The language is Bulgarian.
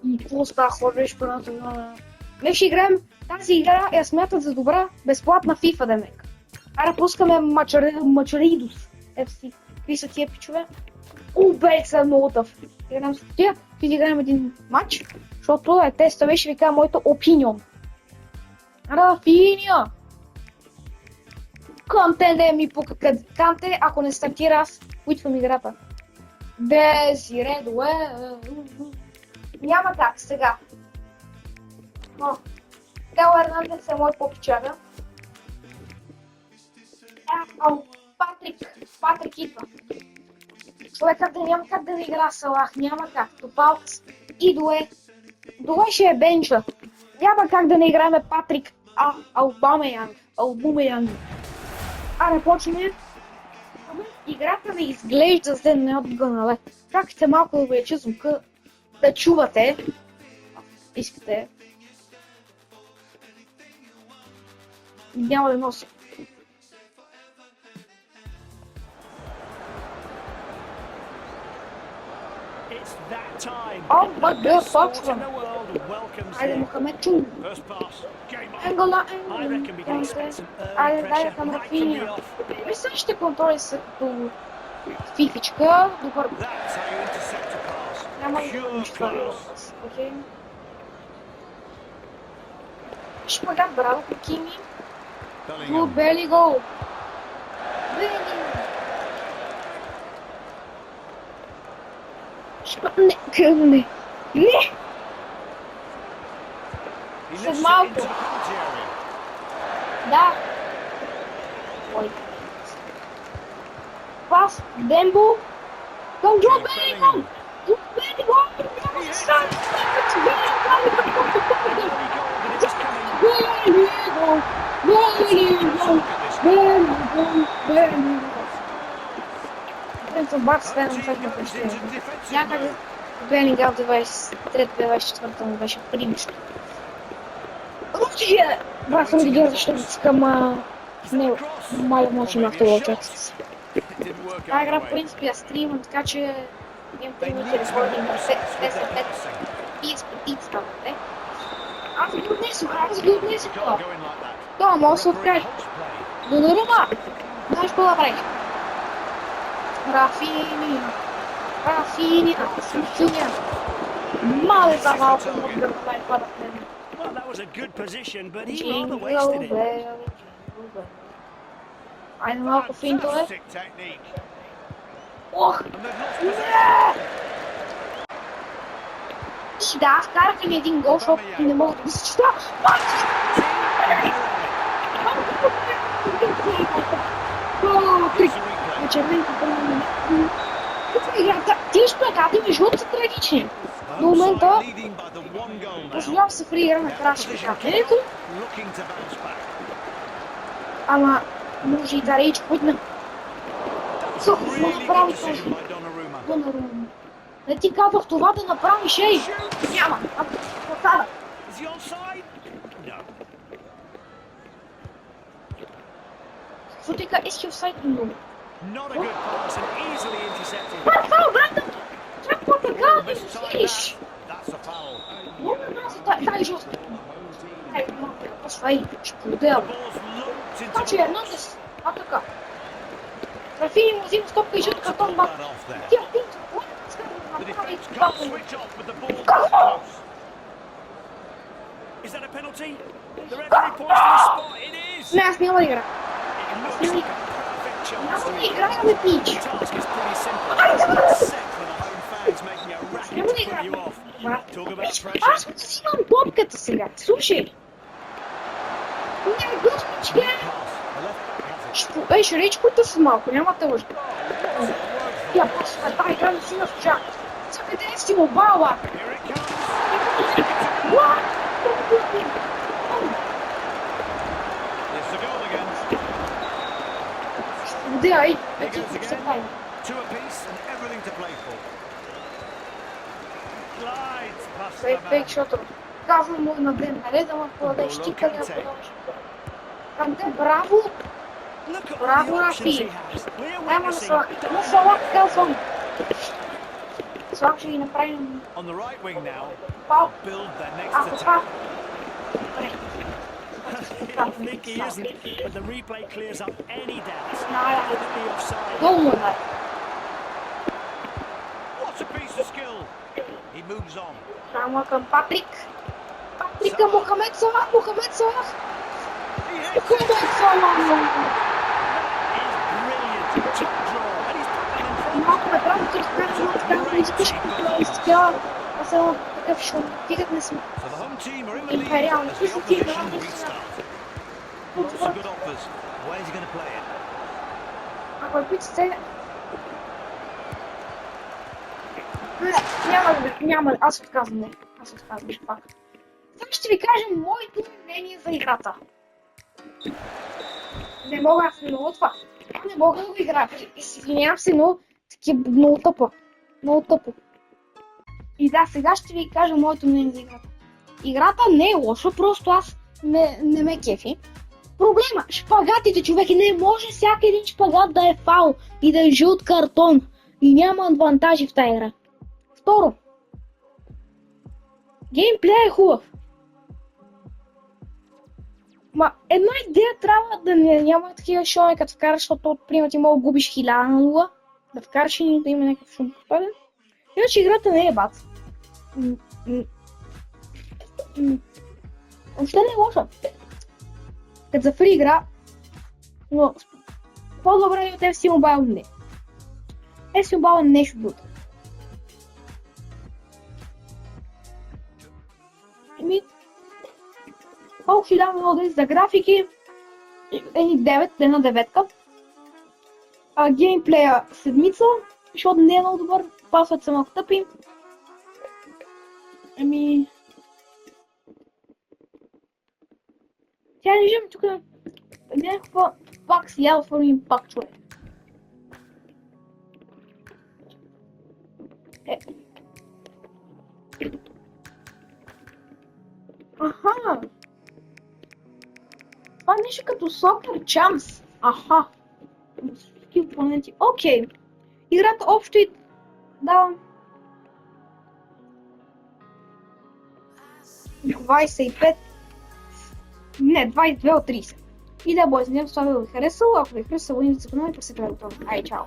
И какво става хора, беше първата. Беше играем тази игра, я смятат за добра, безплатна FIFA, демек. Ара пускаме Мачаридос FC. Какви са тия пичове? Бех са много тъв. Играем с тия, играем един матч, защото теста беше ви кажа моята опинион. Рафиня! Канте не ми пука. Канте, ако не стартира, аз уитвам играта. Дезире, няма как сега. Но, Тео Ернандес е мой попичага. Патрик идва. Човекът да няма как да не игра Салах, няма как. Топалкс и Дуе ще е бенча. Няма как да не играеме Патрик Албумеянг. Аре, почне. Играта не изглежда за неотгънале. Как сте малко да увелича звука, да чувате. Искате. Няма да нося. О, бъде Фоксван. Айде, Мохамед Чун. Енгола. Айде, дай към Рафиния. Същите контроли са като фифичка. Добър. Няма да го това. Окей. Шпагат, браво, Кими. Бели гол. Не! След малко. Да. Ой. Пас, Дембо. Към Джо Белингъм. Някъде Белингъм 23-24 му беше примишлен. Рудигер! Брат Рудигер, защото искам него. Малко мълчим на второ участие. Тази игра в принципе я стримам, така че имам примите рекорди на 55 и става, не? Аз ги отнесох това. Това може да се откаже. Донарума! Знаеш какво да правиш? Рафиния, мале за малко да гърбай падат мен. Айде малко финтове. Ох! И да, вкараха ми един гол, защото не мога да се чета. Играта между другото са трагични. До момента позволявам се фри игра на краш в капенето. Ама може и да рейч пътна. Какво направи този Донарума? Не ти казах това да направиш, ей! Няма! Посада! Какво така иски офсайд много? Това, брата! Какво така да се свириш? Много дай жестко. Дай, малко да посваи, ще подел. Така че Ернандес, така. Рафини му взима стопка и жълт картон, ба. Тя тинто, кой иска да направи това? Какво? Не, аз няма да игра. Няма да играя, бе, пич. Няма да играя. Аз взимам топката сега, слушай. Не, господичке. Ще речи пътя си малко, няма да лъжа. Я просто тази игра не си на служа. За къде си му бала? Де, ай, ти се прави. Фейк шотър. Казвам му на ден, наред, ама подаде щика, не подаваш. Канте, браво! Браво, Рафи! Ема на Салах казвам. Слабо ще ги направим On the right wing now. пал. Build their next Ако attack. това... Добре. I think he isn't, but the replay clears up any doubts. Знае, Definitely offside. долу му дай. What a piece of skill. He moves on. Само към Патрик. Патрик към Мохамед Салах. Мохамед Салах. He hits it. Мохамед Салах. Is brilliant. Top draw. And he's put them in front. Малко направо като кажа, така не искаш да изтява. Аз съм такъв шум. Тигът не сме. So the home team are in the lead Империални. as Ти the си ти, opposition да, restart. Lots of good offers. Where's he going to play it? Ако е пицата... Няма, аз отказвам, не. Аз отказвам, пак. Сега ще ви кажа моето мнение за играта. Не мога аз много това. Не мога да го играя. Извинявам се, но такива много тъпо. Много тъпо. И да, сега ще ви кажа моето мнение за играта. Играта не е лоша, просто аз не ме кефи. Проблема, шпагатите, човек, не може всяка един шпагат да е фаул и да е жълт картон. И няма адвантажи в тази игра. Второ, геймплея е хубав. Ма една идея трябва да няма такива шоу, като вкараш, защото примерно ти мога да губиш 1000 на 0, да вкараш и да има някакъв шум попаден. Иначе играта не е бац. Въобще не е лоша. Като за фри игра, но по-добре е от FC Mobile не. FC Mobile е нещо друго. Колко ще дам много за графики? Ени 9, една 9. Геймплея седмица, защото не е много добър, пасват са малко тъпи. Тя не виждам тук някаква пак си ял форми пак човек. Аха! Това е нещо като Soccer Champs. Аха! Такива планети. Окей. Играта общо и давам 25. Не, 22 от 30. И да, бойс, не ви харесало. Ако ви харесало, не забравяйте да се гледате. Ай, чао!